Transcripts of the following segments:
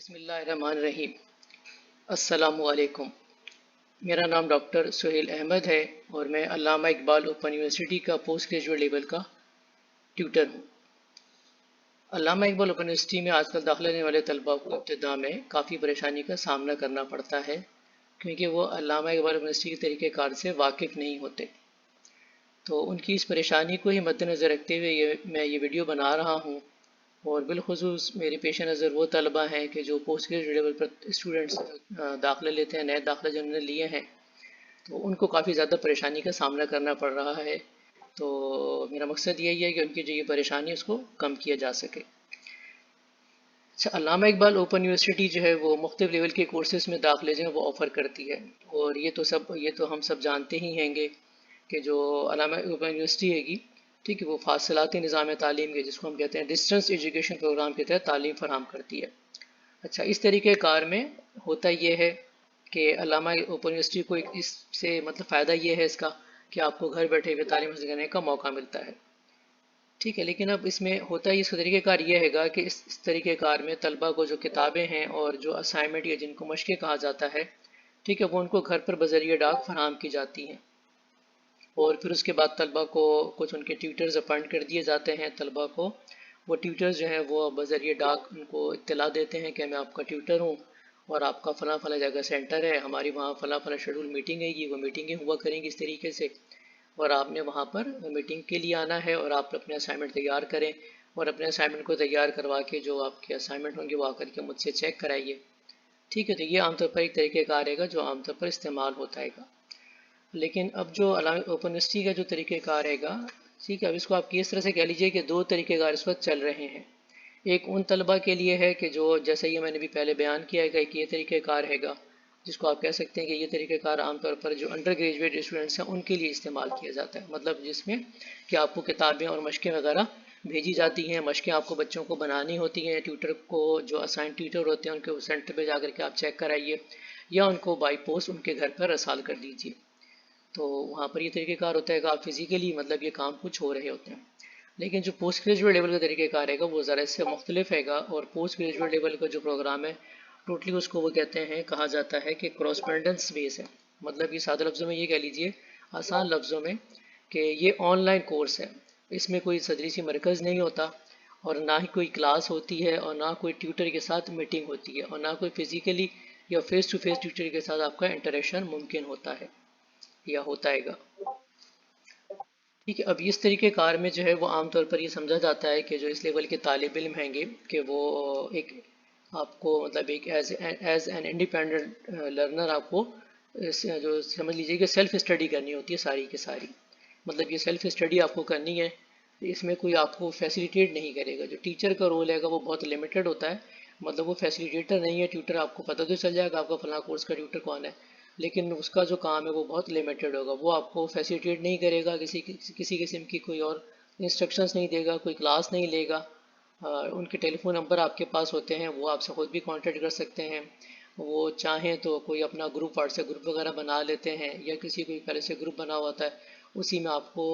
बिस्मिल्लाहिर्रहमानिर्रहीम। अस्सलामुअलैकुम। मेरा नाम डॉक्टर सुहेल अहमद है और मैं अल्लामा इकबाल ओपन यूनिवर्सिटी का पोस्ट ग्रेजुएट लेवल का ट्यूटर हूँ। अल्लामा इकबाल ओपन यूनिवर्सिटी में आजकल दाखिला लेने वाले तलबा को इब्तिदा में काफ़ी परेशानी का सामना करना पड़ता है, क्योंकि वो अल्लामा इकबाल यूनिवर्सिटी के तरीक़ेकार से वाकिफ़ नहीं होते। तो उनकी इस परेशानी को ही मद्देनज़र रखते हुए मैं ये वीडियो बना रहा हूँ। और बिलखुसूस मेरे पेश नज़र वो तलबा हैं कि जो पोस्ट ग्रेजुएट लेवल पर स्टूडेंट्स दाखिले लेते हैं, नए दाखिले जिन्होंने लिए हैं, तो उनको काफ़ी ज़्यादा परेशानी का सामना करना पड़ रहा है। तो मेरा मकसद यही है कि उनकी जो ये परेशानी है उसको कम किया जा सके। अच्छा, अल्लामा इकबाल ओपन यूनिवर्सिटी जो है वो मुख्तलिफ लेवल के कोर्सेज़ में दाखिले जो हैं वो ऑफ़र करती है। और ये तो हम सब जानते ही हैंगे कि जो अल्लामा ओपन यूनिवर्सिटी हैगी, ठीक है, वो फासलाती निज़ाम तालीम के, जिसको हम कहते हैं डिस्टेंस एजुकेशन प्रोग्राम के तहत तालीम फराहम करती है। अच्छा, इस तरीके कार में होता ये है कि अल्लामा ओपन यूनिवर्सिटी को इससे मतलब फ़ायदा ये है इसका कि आपको घर बैठे हुए तालीम हासिल करने का मौका मिलता है, ठीक है। लेकिन अब इसमें होता ही इसका तरीक़ेकार ये हैगा कि इस तरीक़ेकार में तलबा को जो किताबें हैं और जो असाइनमेंट या जिनको मशक़ें कहा जाता है, ठीक है, वो उनको घर पर बज़रिए डाक फराहम की जाती हैं। और फिर उसके बाद तलबा को कुछ उनके ट्यूटर्स अपॉइंट कर दिए जाते हैं। तलबा को वो ट्यूटर्स जो हैं वो बज़रिए डाक उनको इत्तला देते हैं कि मैं आपका ट्यूटर हूँ और आपका फ़लाँ फ़लाँ जगह सेंटर है, हमारी वहाँ फ़लाँ फ़लाँ शेड्यूल मीटिंग है, वो मीटिंगें हुआ करेंगी इस तरीके से, और आपने वहाँ पर मीटिंग के लिए आना है और आप अपने असाइनमेंट तैयार करें और अपने असाइनमेंट को तैयार करवा के जो आपके असाइनमेंट होंगे वो आकर के मुझसे चेक कराइए, ठीक है। तो ये आमतौर पर एक तरीक़ेकार रहेगा जो आमतौर पर इस्तेमाल होता है। लेकिन अब जो ओपन यूनिवर्सिटी का जो तरीक़ेकार रहेगा, ठीक है, अब इसको आप किस तरह से कह लीजिए कि दो तरीक़ेकार इस वक्त चल रहे हैं। एक उन तलबा के लिए है कि जो, जैसे ये मैंने भी पहले बयान किया है कि ये तरीक़ेकार हैगा, जिसको आप कह सकते हैं कि ये तरीक़ेकार आमतौर पर जो अंडर ग्रेजुएट स्टूडेंट्स हैं उनके लिए इस्तेमाल किया जाता है। मतलब जिसमें कि आपको किताबें और मशक़ें वगैरह भेजी जाती हैं, मशक़ें आपको बच्चों को बनानी होती हैं, ट्यूटर को जो असाइन ट्यूटर होते हैं उनके सेंटर पर जा कर के आप चेक कराइए या उनको बाई पोस्ट उनके घर पर रसाल कर दीजिए। तो वहाँ पर ये तरीक़ेकार होता है कि आप फिज़िकली मतलब ये काम कुछ हो रहे होते हैं। लेकिन जो पोस्ट ग्रेजुएट लेवल का तरीक़ेकार रहेगा वो ज़रा इससे मुख्तलिफ हैगा। और पोस्ट ग्रेजुएट लेवल का जो प्रोग्राम है टोटली उसको वो कहते हैं, कहा जाता है कि क्रॉसपेंडेंस बेस है। मतलब ये सादे लफ्ज़ों में ये कह लीजिए, आसान लफ्ज़ों में, कि ये ऑनलाइन कोर्स है। इसमें कोई तदरीसी मरकज़ नहीं होता और ना ही कोई क्लास होती है और ना कोई ट्यूटर के साथ मीटिंग होती है और ना कोई फ़िज़िकली या फ़ेस टू फेस ट्यूटर के साथ आपका इंटरेक्शन मुमकिन होता है या होता हैगा, ठीक है। अब इस तरीके कार में जो है वो आमतौर पर ये समझा जाता है कि जो इस लेवल के तालिब इल्म हैंगे कि वो एक आपको मतलब एक एज एन इंडिपेंडेंट लर्नर आपको जो समझ लीजिए कि सेल्फ स्टडी करनी होती है सारी की सारी। मतलब ये सेल्फ स्टडी आपको करनी है, इसमें कोई आपको फैसिलिटेट नहीं करेगा। जो टीचर का रोल हैगा वो बहुत लिमिटेड होता है, मतलब वो फैसिलिटेटर नहीं है। ट्यूटर आपको पता तो चल जाएगा आपका फलां कोर्स का ट्यूटर कौन है, लेकिन उसका जो काम है वो बहुत लिमिटेड होगा। वो आपको फैसिलिटेट नहीं करेगा, किसी किस्म की कोई और इंस्ट्रक्शंस नहीं देगा, कोई क्लास नहीं लेगा। उनके टेलीफोन नंबर आपके पास होते हैं, वो आपसे ख़ुद भी कांटेक्ट कर सकते हैं। वो चाहें तो कोई अपना ग्रुप, व्हाट्सएप ग्रुप वगैरह बना लेते हैं या किसी कोई पहले से ग्रुप बना हुआ होता है, उसी में आपको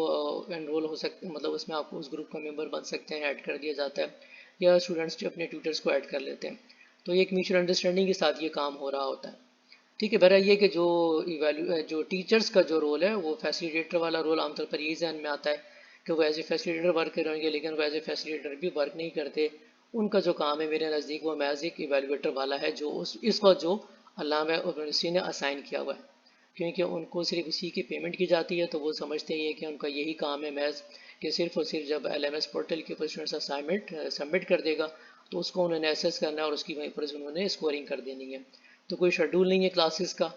एनरोल हो सकते, मतलब उसमें आपको उस ग्रुप का मेंबर बन सकते हैं, ऐड कर दिया जाता है, या स्टूडेंट्स जो अपने ट्यूटर्स को ऐड कर लेते हैं। तो एक म्यूचुअल अंडरस्टैंडिंग के साथ ये काम हो रहा होता है, ठीक है। बहरहाल ये कि जो टीचर्स का जो रोल है वो फैसिलिटेटर वाला रोल आमतौर पर यही जहन में आता है कि वो एज ए फैसिलिटेटर वर्क करेंगे, लेकिन वो एज ए फैसिलिटेटर भी वर्क नहीं करते। उनका जो काम है मेरे नज़दीक वो महज एक इवेलुएटर वाला है, जो इस वक्त जो अल्लामा यूनिवर्सिटी ने असाइन किया हुआ है, क्योंकि उनको सिर्फ इसी की पेमेंट की जाती है। तो वो समझते हैं कि उनका यही काम है महज कि सिर्फ और सिर्फ जब LMS पोर्टल के ऊपर स्टूडेंट्स असाइनमेंट सबमिट कर देगा तो उसको उन्होंने एसेस करना है और उसकी वहीं पर उन्होंने स्कोरिंग कर देनी है। तो कोई शेड्यूल नहीं है क्लासेस का,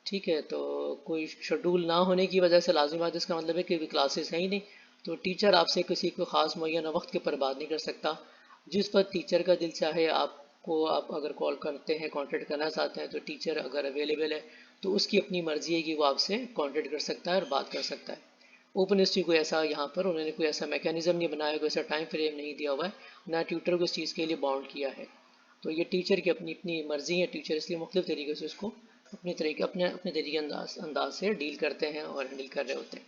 ठीक है। तो कोई शेड्यूल ना होने की वजह से लाजिम बात इसका मतलब है कि क्लासेस है ही नहीं। तो टीचर आपसे किसी को ख़ास मुय्यना वक्त के पर बात नहीं कर सकता। जिस पर टीचर का दिल चाहे आपको, आप अगर कॉल करते हैं, कांटेक्ट करना चाहते हैं, तो टीचर अगर अवेलेबल है तो उसकी अपनी मर्ज़ी है कि वो आपसे कांटेक्ट कर सकता है और बात कर सकता है। ओपन यूनिवर्सिटी को ऐसा, यहाँ पर उन्होंने कोई ऐसा मैकेनिज़्म नहीं बनाया, कोई ऐसा टाइम फ्रेम नहीं दिया हुआ है, ना ट्यूटर को इस चीज़ के लिए बाउंड किया है। तो ये टीचर की अपनी अपनी मर्ज़ी है। टीचर इसलिए मुख्तलिफ़ तरीके से उसको अपने तरीके अंदाज से डील करते हैं और हैंडल कर रहे होते हैं,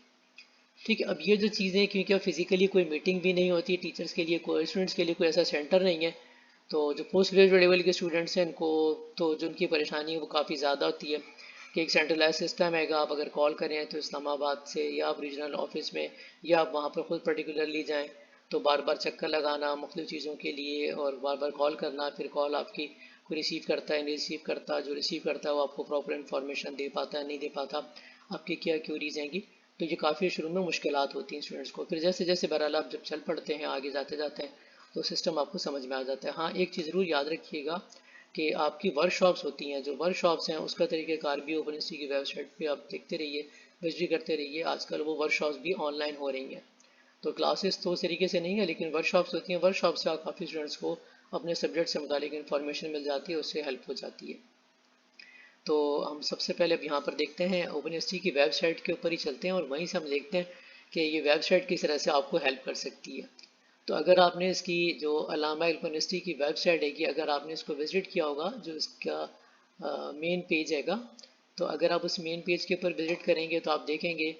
ठीक है। अब ये जो चीज़ें, क्योंकि अब फिज़िकली कोई मीटिंग भी नहीं होती है टीचर्स के लिए, कोई स्टूडेंट्स के लिए कोई ऐसा सेंटर नहीं है, तो जो पोस्ट ग्रेजुएट लेवल के स्टूडेंट्स हैं इनको तो जो उनकी परेशानी है वो काफ़ी ज़्यादा होती है कि एक सेंट्रलाइज सिस्टम है, आप अगर कॉल करें तो इस्लामाबाद से या आप रीजनल ऑफिस में या आप वहाँ पर खुद पर्टिकुलरली जाएँ तो बार बार चक्कर लगाना मुख्तलिफ़ चीज़ों के लिए और बार बार कॉल करना, फिर कॉल आपकी कोई रिसीव करता है नहीं रिसीव करता, जो रिसीव करता है वो आपको प्रॉपर इन्फॉर्मेशन दे पाता है नहीं दे पाता, आपकी क्या क्यूरीज आएंगी। तो ये काफ़ी शुरू में मुश्किलात होती हैं स्टूडेंट्स को। फिर जैसे जैसे बहरहाल आप जब चल पड़ते हैं आगे जाते जाते हैं तो सिस्टम आपको समझ में आ जाता है। हाँ, एक चीज़ ज़रूर याद रखिएगा कि आपकी वर्कशॉप्स होती हैं, जो वर्कशॉप्स हैं उसका तरीक़ेकार भी ओपन यूनिवर्सिटी की वेबसाइट पे आप देखते रहिए, विजिट करते रहिए। आजकल वो वर्कशॉप्स भी ऑनलाइन हो रही हैं, तो क्लासेस तो उस तरीके से नहीं है लेकिन वर्कशॉप्स होती हैं। वर्कशॉप से आप काफ़ी स्टूडेंट्स को अपने सब्जेक्ट से मुतालिक इन्फॉर्मेशन मिल जाती है, उससे हेल्प हो जाती है। तो हम सबसे पहले अब यहाँ पर देखते हैं ओपन यूनिवर्सिटी की वेबसाइट के ऊपर ही चलते हैं और वहीं से हम देखते हैं कि ये वेबसाइट किस तरह से आपको हेल्प कर सकती है। तो अगर आपने इसकी जो अल्लामा ओपन यूनिवर्सिटी की वेबसाइट है कि अगर आपने इसको विज़िट किया होगा, जो इसका मेन पेज हैगा, तो अगर आप उस मेन पेज के ऊपर विज़िट करेंगे तो आप देखेंगे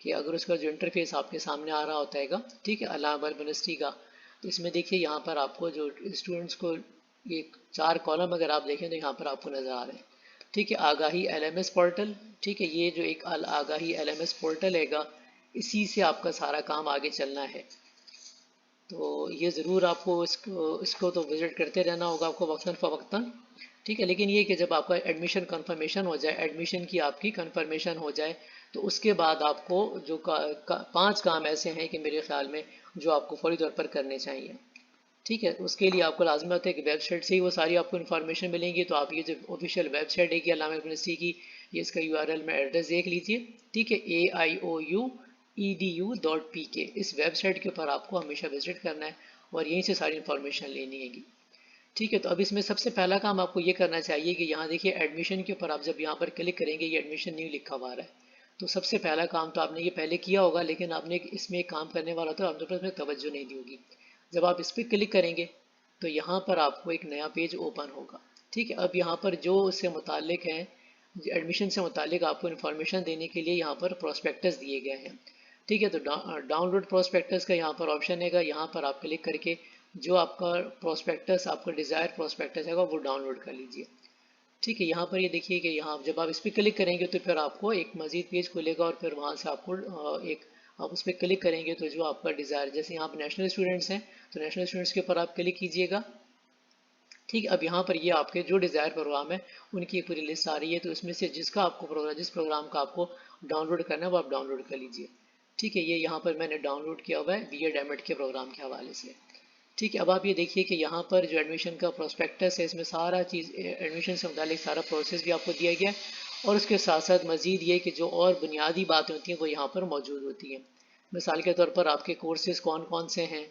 कि अगर उसका जो इंटरफेस आपके सामने आ रहा होता है, ठीक है, अल्लामा यूनिवर्सिटी का, तो इसमें देखिए यहाँ पर आपको जो स्टूडेंट्स को ये 4 कॉलम अगर आप देखें तो यहाँ पर आपको नज़र आ रहे हैं। ठीक है, आगाही एलएमएस पोर्टल, ठीक है, ये जो एक आगाही एलएमएस पोर्टल हैगा, इसी से आपका सारा काम आगे चलना है। तो ये ज़रूर आपको इसको तो विज़िट करते रहना होगा आपको वक्तन फ़वक्तन, ठीक है। लेकिन ये कि जब आपका एडमिशन कंफर्मेशन हो जाए, एडमिशन की आपकी कंफर्मेशन हो जाए, तो उसके बाद आपको जो 5 काम ऐसे हैं कि मेरे ख़्याल में जो आपको फ़ौरी तौर पर करने चाहिए। ठीक है, उसके लिए आपको लाजमी होता है कि वेबसाइट से ही वो सारी आपको इन्फॉर्मेशन मिलेंगी। तो आप ये जो ऑफिशियल वेबसाइट है कि अल्लामा यूनिवर्सिटी की, ये इसका यूआरएल में एड्रेस देख लीजिए, ठीक है, AIOUEDU.PK। इस वेबसाइट के ऊपर आपको हमेशा विजिट करना है और यहीं से सारी इन्फॉर्मेशन लेनी है। ठीक है, तो अब इसमें सबसे पहला काम आपको ये करना चाहिए कि यहाँ देखिए एडमिशन के ऊपर आप जब यहाँ पर क्लिक करेंगे, ये एडमिशन न्यू लिखा हुआ है, तो सबसे पहला काम तो आपने ये पहले किया होगा लेकिन आपने इसमें एक काम करने वाला था, आपने उसमें तवज्जो नहीं दी होगी। जब आप इस पर क्लिक करेंगे तो यहाँ पर आपको एक नया पेज ओपन होगा। ठीक है, अब यहाँ पर जो उससे मुतालिक हैं, एडमिशन से मुतालिक आपको इन्फॉर्मेशन देने के लिए यहाँ पर प्रोस्पेक्टस दिए गए हैं। ठीक है, तो डाउनलोड प्रोस्पेक्टस का यहाँ पर ऑप्शन है, यहाँ पर आप क्लिक करके जो आपका प्रोस्पेक्टस, आपका डिज़ायर प्रोस्पेक्टस है वो डाउनलोड कर लीजिए। ठीक है, यहाँ पर ये देखिए कि यहाँ जब आप इस पर क्लिक करेंगे तो फिर आपको एक मज़ीद पेज खुलेगा और फिर वहाँ से आपको एक आप उस पर क्लिक करेंगे तो जो आपका डिज़ायर, जैसे यहाँ पर नेशनल स्टूडेंट्स हैं तो नेशनल स्टूडेंट्स के ऊपर आप क्लिक कीजिएगा। ठीक है, अब यहाँ पर ये आपके जो डिज़ायर प्रोग्राम है उनकी एक पूरी लिस्ट आ रही है, तो इसमें से जिसका आपको प्रोग्राम, जिस प्रोग्राम का आपको डाउनलोड करना है वो आप डाउनलोड कर लीजिए। ठीक है, ये यहाँ पर मैंने डाउनलोड किया हुआ है BEd एम के प्रोग्राम के हवाले से। ठीक है, अब आप ये देखिए कि यहाँ पर जो एडमिशन का प्रोस्पेक्टस है इसमें सारा चीज़ एडमिशन से मुतालिक सारा प्रोसेस भी आपको दिया गया है और उसके साथ साथ मज़ीद ये कि जो और बुनियादी बातें होती हैं वो यहाँ पर मौजूद होती हैं। मिसाल के तौर पर आपके कोर्सेज़ कौन कौन से हैं,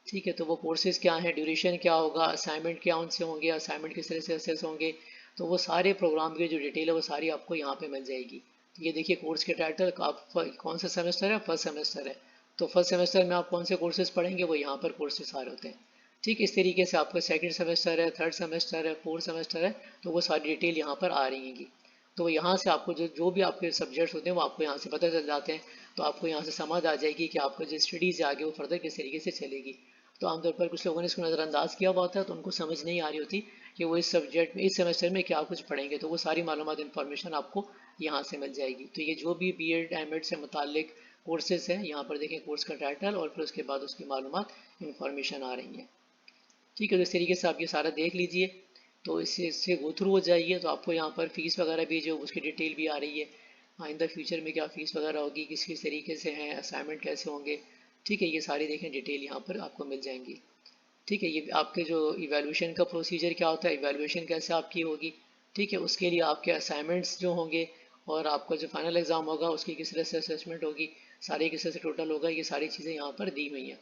ठीक है, तो वो कोर्सेज़ क्या हैं, ड्यूरेशन क्या होगा, असाइनमेंट क्या उनसे होंगे, असाइनमेंट किस तरह से असेस होंगे, तो वो सारे प्रोग्राम की जो डिटेल है वो सारी आपको यहाँ पे मिल जाएगी। तो ये देखिए कोर्स के टाइटल, आप कौन सा सेमेस्टर है, फर्स्ट सेमेस्टर है, तो फर्स्ट सेमेस्टर में आप कौन से कोर्सेज पढ़ेंगे वो यहाँ पर कोर्सेज सारे होते हैं। ठीक इस तरीके से आपका सेकंड सेमेस्टर है, थर्ड सेमेस्टर है, फोर्थ सेमेस्टर है, तो वो सारी डिटेल यहाँ पर आ रही हैं। तो यहाँ से आपको जो जो भी आपके सब्जेक्ट्स होते हैं वो आपको यहाँ से पता चल जाते हैं, तो आपको यहाँ से समझ आ जाएगी कि आपको जो स्टडीज़ है आगे वो फर्दर किस तरीके से चलेगी। तो आमतौर पर कुछ लोगों ने इसको नज़रअंदाज किया हुआ होता है तो उनको समझ नहीं आ रही होती कि वो इस सब्जेक्ट में इस सेमेस्टर में क्या कुछ पढ़ेंगे, तो वो सारी मालूमात इन्फॉर्मेशन आपको यहाँ से मिल जाएगी। तो ये जो भी BEd एम से मुतालिक कोर्सेज हैं, यहाँ पर देखें कोर्स का टाइटल और फिर उसके बाद उसकी मालूमात इन्फॉर्मेशन आ रही हैं। ठीक है, तो इस तरीके से आप ये सारा देख लीजिए, तो इससे गो थ्रू हो जाइए। तो आपको यहाँ पर फ़ीस वगैरह भी जो उसकी डिटेल भी आ रही है, आइंदा फ्यूचर में क्या फ़ीस वगैरह होगी, किस किस तरीके से हैं, असाइनमेंट कैसे होंगे, ठीक है, ये सारी देखें डिटेल यहाँ पर आपको मिल जाएंगी। ठीक है, ये आपके जो इवैल्यूएशन का प्रोसीजर क्या होता है, इवैल्यूएशन कैसे आपकी होगी, ठीक है, उसके लिए आपके असाइनमेंट्स जो होंगे और आपका जो फाइनल एग्ज़ाम होगा उसकी किस तरह से असेसमेंट होगी, सारे किस तरह से टोटल होगा, ये सारी चीज़ें यहाँ पर दी हुई हैं।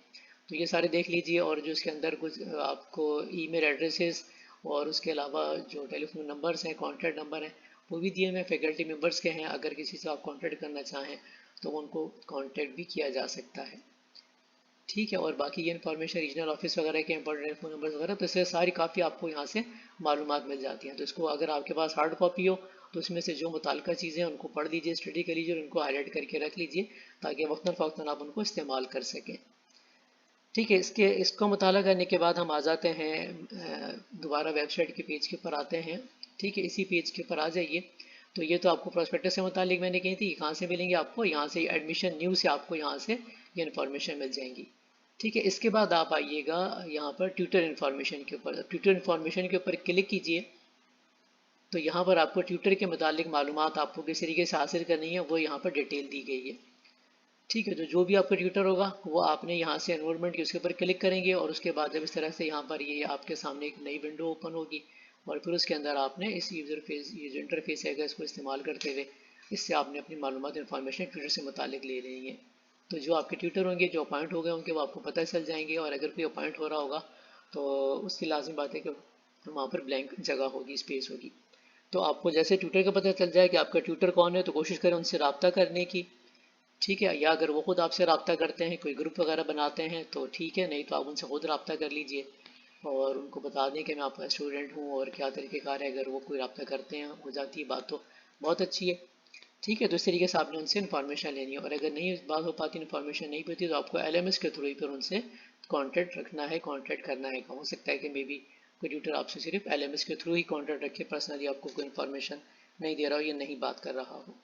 तो ये सारे देख लीजिए और जो इसके अंदर कुछ आपको ईमेल एड्रेसेस और उसके अलावा जो टेलीफोन नंबर्स हैं, कॉन्टैक्ट नंबर हैं, वो भी दिए हुए हैं, फैकल्टी मेम्बर्स के हैं, अगर किसी से आप कॉन्टैक्ट करना चाहें तो उनको कॉन्टैक्ट भी किया जा सकता है। ठीक है, और बाकी ये इन्फॉर्मेशन रीजनल ऑफिस वगैरह के इंपॉर्टेंट फ़ोन नंबर वगैरह, तो इससे सारी काफ़ी आपको यहाँ से मालूमात मिल जाती हैं। तो इसको अगर आपके पास हार्ड कॉपी हो तो उसमें से जो मुताल्लिका चीज़ें हैं उनको पढ़ लीजिए, स्टडी कर लीजिए और उनको हाईलाइट करके रख लीजिए ताकि वक्तन फ़वक्तन आप उनको इस्तेमाल कर सकें। ठीक है, इसको मुताला करने के बाद हम आ जाते हैं दोबारा वेबसाइट के पेज के ऊपर आते हैं। ठीक है, इसी पेज के ऊपर आ जाइए। तो ये तो आपको प्रोस्पेक्टस से मुतालिक मैंने कही थी, कहाँ से मिलेंगे आपको, यहाँ से एडमिशन न्यूज़ से आपको यहाँ से ये इन्फॉर्मेशन मिल जाएंगी। ठीक है, इसके बाद आप आइएगा यहाँ पर ट्यूटर इन्फॉर्मेशन के ऊपर। ट्यूटर इन्फॉर्मेशन के ऊपर क्लिक कीजिए तो यहाँ पर आपको ट्यूटर के मुतालिक मालूमात आपको किस तरीके से हासिल करनी है वो यहाँ पर डिटेल दी गई है। ठीक है, तो जो भी आपका ट्यूटर होगा वो आपने यहाँ से एनरोलमेंट के उसके ऊपर क्लिक करेंगे और उसके बाद जब इस तरह से यहाँ पर ये आपके सामने एक नई विंडो ओपन होगी और फिर उसके अंदर आपने इस यूजर इंटरफेस है इसको इस्तेमाल करते हुए इससे आपने अपनी मालूमात इन्फॉर्मेशन ट्यूटर से मुतालिक ले लेनी है। तो जो आपके ट्यूटर होंगे जो अपॉइंट हो गए होंगे वो आपको पता चल जाएंगे, और अगर कोई अपॉइंट हो रहा होगा तो उसकी लाजमी बात है कि वहाँ पर ब्लैंक जगह होगी, स्पेस होगी। तो आपको जैसे ट्यूटर का पता चल जाए कि आपका ट्यूटर कौन है तो कोशिश करें उनसे रब्ता करने की। ठीक है, या अगर वो खुद आपसे रब्ता करते हैं, कोई ग्रुप वगैरह बनाते हैं तो ठीक है, नहीं तो आप उनसे खुद रब्ता कर लीजिए और उनको बता दें कि मैं आपका स्टूडेंट हूँ और क्या तरीक़ेकार है। अगर वो कोई रब्ता करते हैं हो जाती है बात तो बहुत अच्छी है। ठीक है, तो इस तरीके से आपने उनसे इन्फॉर्मेशन लेनी है, और अगर नहीं बात हो पाती, इन्फॉर्मेशन नहीं होती, तो आपको LMS के थ्रू ही फिर उनसे कांटेक्ट रखना है, कांटेक्ट करना है। हो सकता है कि मे बी कोई ट्यूटर आपसे सिर्फ LMS के थ्रू ही कांटेक्ट रखे, पर्सनली आपको कोई इन्फॉर्मेशन नहीं दे रहा हो या नहीं बात कर रहा हो।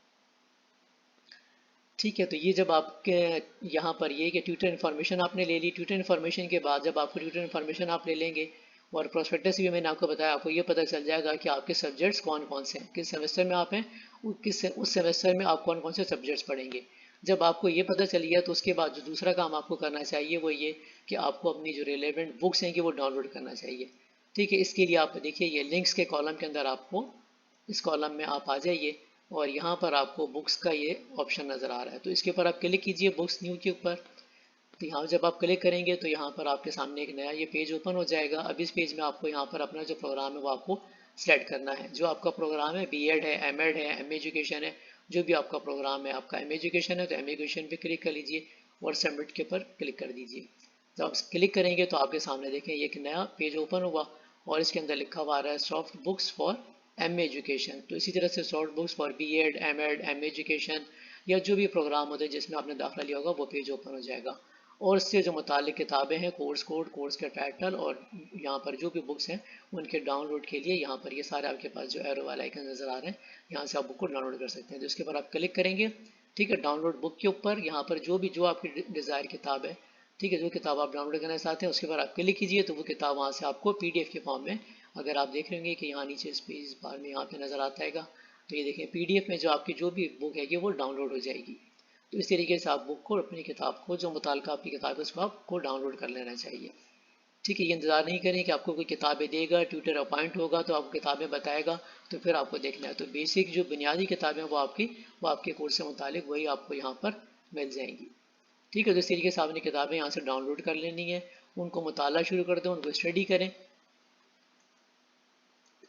ठीक है, तो ये जब आपके यहाँ पर ये कि ट्यूटर इन्फॉर्मेशन आपने ले ली, ट्यूटर इन्फॉर्मेशन के बाद जब आपको ट्यूटर इन्फॉर्मेशन आप ले लेंगे और प्रोस्पेक्टस भी मैंने आपको बताया, आपको ये पता चल जाएगा कि आपके सब्जेक्ट्स कौन कौन से हैं, किस सेमेस्टर में आप हैं, उस सेमेस्टर में आप कौन कौन से सब्जेक्ट्स पढ़ेंगे। जब आपको ये पता चल गया तो उसके बाद जो दूसरा काम आपको करना चाहिए वो ये कि आपको अपनी जो रिलेवेंट बुक्स हैं कि वो डाउनलोड करना चाहिए। ठीक है, इसके लिए आप देखिए ये लिंक्स के कॉलम के अंदर आपको इस कॉलम में आप आ जाइए और यहाँ पर आपको बुक्स का ये ऑप्शन नज़र आ रहा है, तो इसके ऊपर आप क्लिक कीजिए बुक्स न्यू के ऊपर। तो यहाँ जब आप क्लिक करेंगे तो यहाँ पर आपके सामने एक नया ये पेज ओपन हो जाएगा। अब इस पेज में आपको यहाँ पर अपना जो प्रोग्राम है वो आपको सेलेक्ट करना है। जो आपका प्रोग्राम है BEd है, MEd है, MA एजुकेशन है, जो भी आपका प्रोग्राम है, आपका MA एजुकेशन है तो MA एजुकेशन पे क्लिक कर लीजिए और सबमिट के ऊपर क्लिक कर दीजिए। जब आप क्लिक करेंगे तो आपके सामने देखें ये एक नया पेज ओपन हुआ और इसके अंदर लिखा हुआ आ रहा है soft books for MA education. तो इसी तरह से soft books for BEd, MEd, MA education या जो भी प्रोग्राम होते हैं जिसमें आपने दाखिला लिया होगा वो पेज ओपन हो जाएगा और इससे जो मुतालिक किताबें हैं, कोर्स कोड, कोर्स का टाइटल और यहाँ पर जो भी बुक्स हैं उनके डाउनलोड के लिए यहाँ पर ये सारे आपके पास जो एरो वाला आइकन नज़र आ रहे हैं, यहाँ से आप बुक को डाउनलोड कर सकते हैं। तो इसके ऊपर आप क्लिक करेंगे। ठीक है, डाउनलोड बुक के ऊपर यहाँ पर जो आपकी डिज़ायर किताब है, ठीक है, जो किताब आप डाउनलोड करना चाहते हैं उसके ऊपर आप क्लिक कीजिए तो वो किताब वहाँ से आपको PDF के फॉर्म में, अगर आप देख रहे होंगे कि यहाँ नीचे इस पेज बार में यहाँ पे नज़र आता है, तो ये देखें PDF में जो आपकी जो भी बुक है वो डाउनलोड हो जाएगी। तो इस तरीके से आप बुक को, अपनी किताब को, जो मुताल्लिक़ आपकी किताब है उसको आपको डाउनलोड कर लेना चाहिए। ठीक है, ये इंतज़ार नहीं करें कि आपको कोई किताबें देगा, ट्यूटर अपॉइंट होगा तो आपको किताबें बताएगा तो फिर आपको देखना है। तो बेसिक जो बुनियादी किताबें वो आपके कोर्स से मुतालिक वही आपको यहाँ पर मिल जाएंगी। ठीक है, तो इस तरीके से आपने किताबें यहाँ से डाउनलोड कर लेनी है, उनको मुताला शुरू कर दें, उनको स्टडी करें।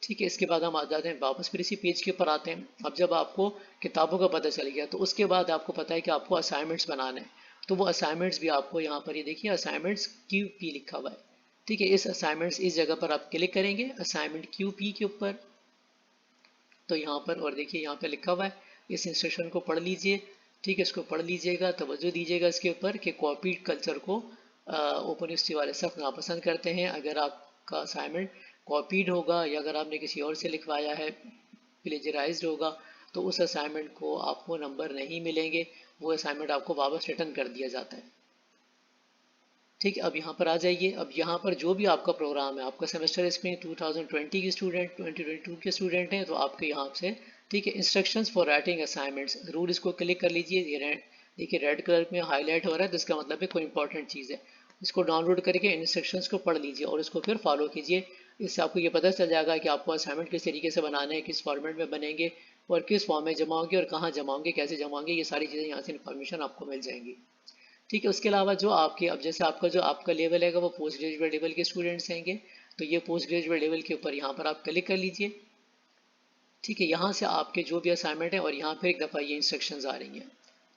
ठीक है, इसके बाद हम आ जाते हैं वापस फिर इसी पेज के ऊपर आते हैं। अब जब आपको किताबों का पता चल गया तो उसके बाद आपको पता है कि आपको असाइनमेंट्स बनाने हैं, तो वो असाइनमेंट्स भी आपको यहाँ पर ये देखिए असाइनमेंट्स QP लिखा हुआ है। ठीक है, इस असाइनमेंट्स इस जगह पर आप क्लिक करेंगे असाइनमेंट QP के ऊपर, तो यहाँ पर और देखिए यहाँ पर लिखा हुआ है, इस इंस्ट्रक्शन को पढ़ लीजिए। ठीक है, इसको पढ़ लीजिएगा, तवज्जो दीजिएगा इसके ऊपर कि कॉपी कल्चर को ओपन यूनिवर्सिटी वाले सख्त नापसंद करते हैं। अगर आपका असाइनमेंट कॉपीड होगा या अगर आपने किसी और से लिखवाया है, प्लेजराइज्ड होगा, तो उस असाइनमेंट को आपको नंबर नहीं मिलेंगे, वो असाइनमेंट आपको वापस रिटर्न कर दिया जाता है। ठीक है, अब यहाँ पर आ जाइए। अब यहाँ पर जो भी आपका प्रोग्राम है, आपका सेमेस्टर इसमें 2020 के स्टूडेंट, 2022 के स्टूडेंट हैं, तो आपके यहाँ से ठीक है instructions for writing assignments rule, इसको क्लिक कर लीजिए। ये देखिए रेड कलर में हाईलाइट हो रहा है, तो इसका मतलब है कोई इंपॉर्टेंट चीज़ है। इसको डाउनलोड करके इंस्ट्रक्शंस को पढ़ लीजिए और इसको फिर फॉलो कीजिए। इससे आपको ये पता चल जाएगा कि आपको असाइनमेंट किस तरीके से बनाना है, किस फॉर्मेट में बनेंगे और किस फॉर्म में जमा होंगे और कहाँ जमा होंगे, कैसे जमा होंगे, ये सारी चीज़ें यहाँ से इन्फॉर्मेशन आपको मिल जाएंगी। ठीक है, उसके अलावा जो आपके अब जैसे आपका लेवल है वो पोस्ट ग्रेजुएट लेवल के स्टूडेंट्स हैंगे, तो ये पोस्ट ग्रेजुएट लेवल के ऊपर यहाँ पर आप क्लिक कर लीजिए। ठीक है, यहाँ से आपके जो भी असाइनमेंट है और यहाँ पर एक दफ़ा ये इंस्ट्रक्शंस आ रही हैं।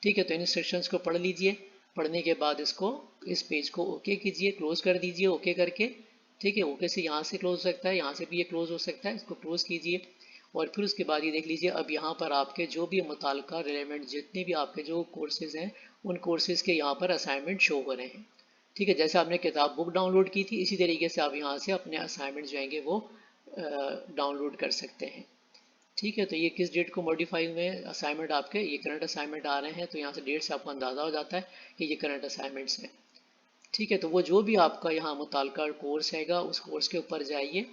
ठीक है, तो इन इंस्ट्रक्शंस को पढ़ लीजिए। पढ़ने के बाद इस पेज को ओके कीजिए, क्लोज कर दीजिए ओके करके। ठीक है, ओके से यहाँ से क्लोज हो सकता है, यहाँ से भी ये क्लोज हो सकता है, इसको क्लोज कीजिए और फिर उसके बाद ये देख लीजिए अब यहाँ पर आपके जो भी मुताल्लिका रिलेवेंट जितने भी आपके जो कोर्सेज़ हैं उन कोर्सेज़ के यहाँ पर असाइनमेंट शो हो रहे हैं। ठीक है, जैसे आपने किताब बुक डाउनलोड की थी इसी तरीके से आप यहाँ से अपने असाइनमेंट जो आएंगे वो डाउनलोड कर सकते हैं। ठीक है, तो ये किस डेट को मॉडिफाई हुए हैं असाइनमेंट आपके, ये करंट असाइनमेंट आ रहे हैं, तो यहाँ से डेट से आपको अंदाज़ा हो जाता है कि ये करंट असाइनमेंट्स हैं। ठीक है, तो वो जो भी आपका यहाँ मुताल्लिका कोर्स हैगा उस कोर्स के ऊपर जाइए।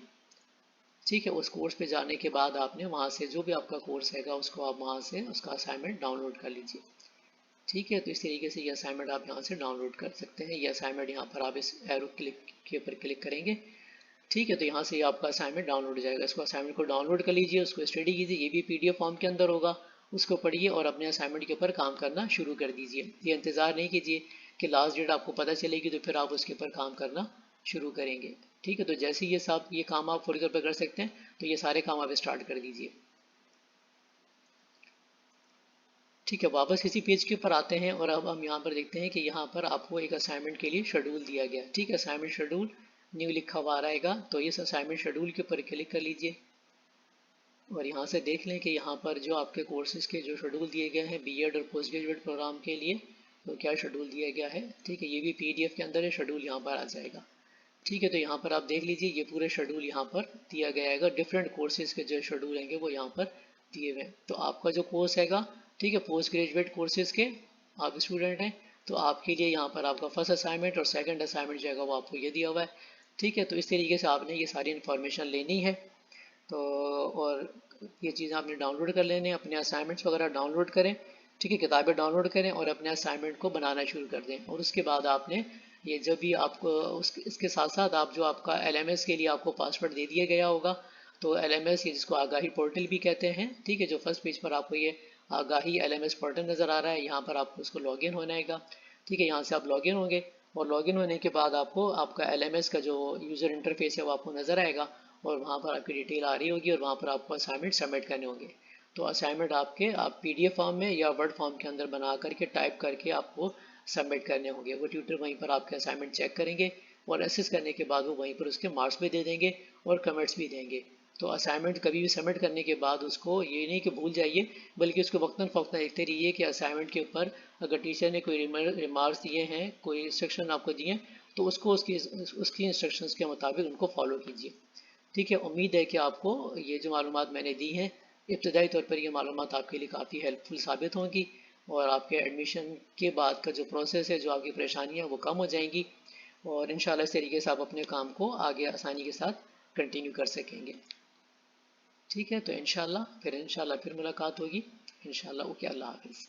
ठीक है, उस कोर्स पे जाने के बाद आपने वहाँ से जो भी आपका कोर्स हैगा उसको आप वहाँ से उसका असाइनमेंट डाउनलोड कर लीजिए। ठीक है, तो इस तरीके से ये असाइनमेंट आप यहाँ से डाउनलोड कर सकते हैं। ये असाइनमेंट यहाँ पर आप इस एरो क्लिक के ऊपर क्लिक करेंगे। ठीक है, तो यहाँ से ये आपका असाइनमेंट डाउनलोड हो जाएगा। इसको असाइनमेंट को डाउनलोड कर लीजिए, उसको स्टडी कीजिए, ये भी पीडीएफ फॉर्म के अंदर होगा, उसको पढ़िए और अपने असाइनमेंट के ऊपर काम करना शुरू कर दीजिए। ये इंतज़ार नहीं कीजिए कि लास्ट डेट आपको पता चलेगी तो फिर आप उसके ऊपर काम करना शुरू करेंगे। ठीक है, तो जैसे ये काम आप फौरी तौर पर कर सकते हैं तो ये सारे काम आप स्टार्ट कर दीजिए। ठीक है, वापस किसी पेज के ऊपर आते हैं और अब हम यहाँ पर देखते हैं कि यहाँ पर आपको एक असाइनमेंट के लिए शेड्यूल दिया गया। ठीक है, असाइनमेंट शेड्यूल न्यू लिखा हुआ आ रहेगा, तो इस असाइनमेंट शेड्यूल के ऊपर क्लिक कर लीजिए और यहाँ से देख लें कि यहाँ पर जो आपके कोर्सेज़ के जो शेड्यूल दिए गए हैं बीएड और पोस्ट ग्रेजुएट प्रोग्राम के लिए, तो क्या शेड्यूल दिया गया है। ठीक है, ये भी पीडीएफ के अंदर है, शेड्यूल यहाँ पर आ जाएगा। ठीक है, तो यहाँ पर आप देख लीजिए ये पूरे शेड्यूल यहाँ पर दिया गया है। डिफरेंट कोर्सेज़ के जो शेड्यूल हैं वो यहाँ पर दिए हुए हैं। तो आपका जो कोर्स हैगा, ठीक है, पोस्ट ग्रेजुएट कोर्सेज़ के आप स्टूडेंट हैं, तो आपके लिए यहाँ पर आपका फर्स्ट असाइनमेंट और सेकंड असाइनमेंट जो है वो आपको ये दिया हुआ है। ठीक है, तो इस तरीके से आपने ये सारी इन्फॉर्मेशन लेनी है। तो और ये चीज़ें आपने डाउनलोड कर लेने, अपने असाइनमेंट्स वगैरह डाउनलोड करें। ठीक है, किताबें डाउनलोड करें और अपने असाइनमेंट को बनाना शुरू कर दें। और उसके बाद आपने ये जब भी आपको इसके साथ साथ आप जो आपका एलएमएस के लिए आपको पासवर्ड दे दिया गया होगा, तो एलएमएस ये जिसको आगाही पोर्टल भी कहते हैं। ठीक है, जो फर्स्ट पेज पर आपको ये आगाही एलएमएस पोर्टल नज़र आ रहा है, यहाँ पर आपको उसको लॉगिन होना है। ठीक है, यहाँ से आप लॉगिन होंगे और लॉगिन होने के बाद आपको आपका एलएमएस का जो यूज़र इंटरफेस है वो आपको नज़र आएगा और वहाँ पर आपकी डिटेल आ रही होगी और वहाँ पर आपको असाइनमेंट सबमिट करने होंगे। तो असाइनमेंट आप पीडीएफ फॉर्म में या वर्ड फॉर्म के अंदर बना करके टाइप करके आपको सबमिट करने होंगे। वो ट्यूटर वहीं पर आपके असाइनमेंट चेक करेंगे और असेस करने के बाद वो वहीं पर उसके मार्क्स भी दे देंगे और कमेंट्स भी देंगे। तो असाइनमेंट कभी भी सबमिट करने के बाद उसको ये नहीं कि भूल जाइए, बल्कि उसको वक्तन फ़वक्तन देखते रहिए कि असाइनमेंट के ऊपर अगर टीचर ने कोई रिमार्क्स दिए हैं, कोई इंस्ट्रक्शन आपको दिए हैं, तो उसको उसकी इंस्ट्रक्शंस के मुताबिक उनको फॉलो कीजिए। ठीक है, उम्मीद है कि आपको ये जो मालूमात मैंने दी हैं इब्तदाई तौर पर ये मालूमात आपके लिए काफ़ी हेल्पफुल साबित होंगी और आपके एडमिशन के बाद का जो प्रोसेस है, जो आपकी परेशानियाँ वो कम हो जाएंगी और इंशाल्लाह इस तरीके से आप अपने काम को आगे आसानी के साथ कंटिन्यू कर सकेंगे। ठीक है, तो इंशाल्लाह फिर मुलाकात होगी। इंशाल्लाह, ओके, अल्लाह हाफिज़।